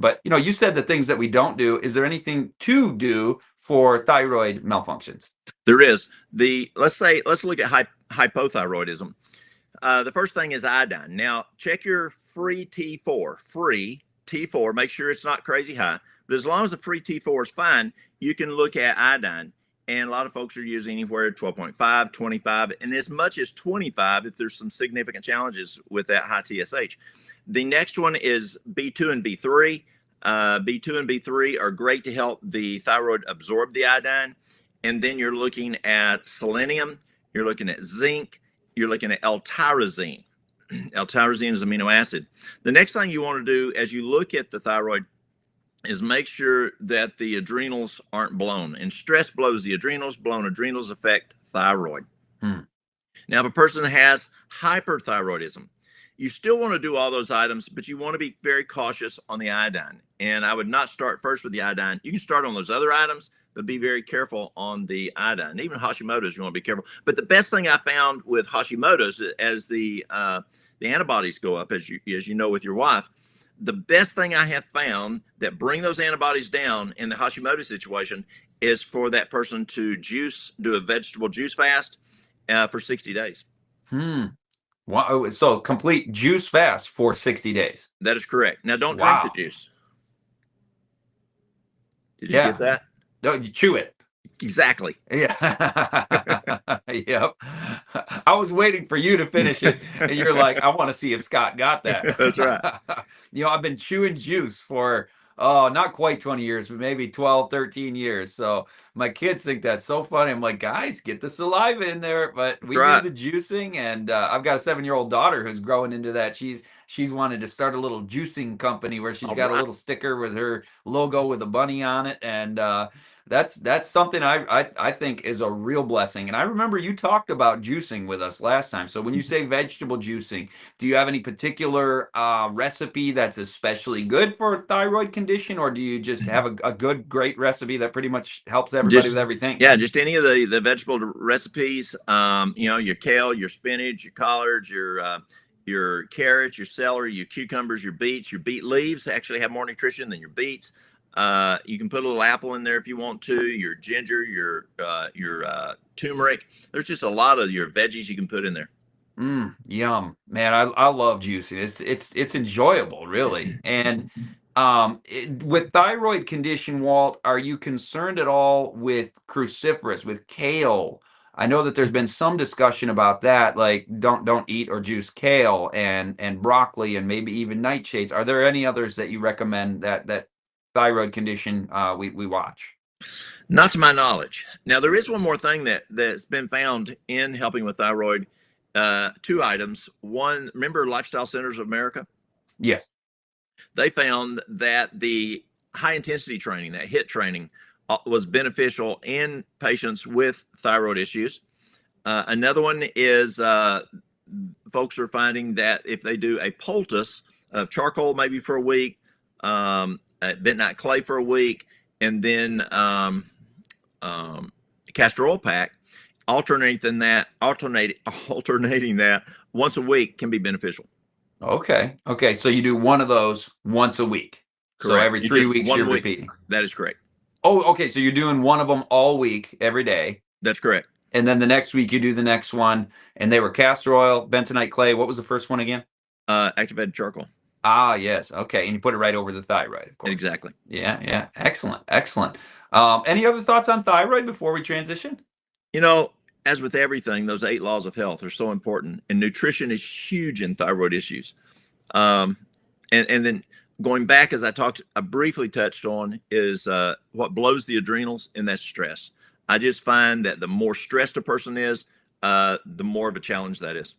But you said the things that we don't do. Is there anything to do for thyroid malfunctions? There is. Let's look at hypothyroidism. The first thing is iodine. Now, check your free T4. Make sure it's not crazy high. But as long as the free T4 is fine, you can look at iodine. And a lot of folks are using anywhere 12.5, 25, and as much as 25 if there's some significant challenges with that high TSH. The next one is B2 and B3. B2 and B3 are great to help the thyroid absorb the iodine. And then you're looking at selenium, you're looking at zinc, you're looking at L-tyrosine. L-tyrosine is amino acid. The next thing you want to do as you look at the thyroid is make sure that the adrenals aren't blown. And stress blows the adrenals. Blown adrenals affect thyroid. Now, if a person has hyperthyroidism, you still want to do all those items, but you want to be very cautious on the iodine. And I would not start first with the iodine. You can start on those other items, but be very careful on the iodine. Even Hashimoto's, you want to be careful. But the best thing I found with Hashimoto's, as the antibodies go up, as you know with your wife, the best thing I have found that bring those antibodies down in the Hashimoto situation is for that person to do a vegetable juice fast for 60 days. Wow. So complete juice fast for 60 days. That is correct. Now, don't drink the juice. Did you get that? No, you chew it. Exactly. Yeah. Yep. I was waiting for you to finish it, and you're like, I want to see if Scott got that. That's right. I've been chewing juice for, not quite 20 years, but maybe 12, 13 years. So my kids think that's so funny. I'm like, guys, get the saliva in there. But we do the juicing, and I've got a 7-year-old daughter who's growing into that. She's wanted to start a little juicing company where she's got a little sticker with her logo with a bunny on it, and that's something I think is a real blessing. And I remember you talked about juicing with us last time. So when you say vegetable juicing, do you have any particular recipe that's especially good for a thyroid condition, or do you just have a great recipe that pretty much helps everybody with everything? Yeah, just any of the vegetable recipes. Your kale, your spinach, your collards, your carrots, your celery, your cucumbers, your beets. Your beet leaves actually have more nutrition than your beets. You can put a little apple in there if you want to. Your ginger, your turmeric. There's just a lot of your veggies you can put in there. Yum, man! I love juicing. It's enjoyable, really. And with thyroid condition, Walt, are you concerned at all with cruciferous, with kale? I know that there's been some discussion about that, like don't eat or juice kale and broccoli and maybe even nightshades. Are there any others that you recommend that thyroid condition we watch? Not to my knowledge. Now, there is one more thing that's been found in helping with thyroid. 2 items. One, remember Lifestyle Centers of America? Yes. They found that the high intensity training, that HIIT training, was beneficial in patients with thyroid issues. Another one is folks are finding that if they do a poultice of charcoal maybe for a week, bentonite clay for a week, and then castor oil pack, alternating that once a week can be beneficial. Okay. So you do one of those once a week. Correct. So every 3 weeks you're repeating. That is correct. Oh, okay. So you're doing one of them all week, every day. That's correct. And then the next week you do the next one, and they were castor oil, bentonite clay. What was the first one again? Activated charcoal. Ah, yes. Okay. And you put it right over the thyroid, of course. Exactly. Yeah. Excellent. Any other thoughts on thyroid before we transition? As with everything, those 8 laws of health are so important, and nutrition is huge in thyroid issues. And then going back, as I briefly touched on, is what blows the adrenals, and that's stress. I just find that the more stressed a person is, the more of a challenge that is.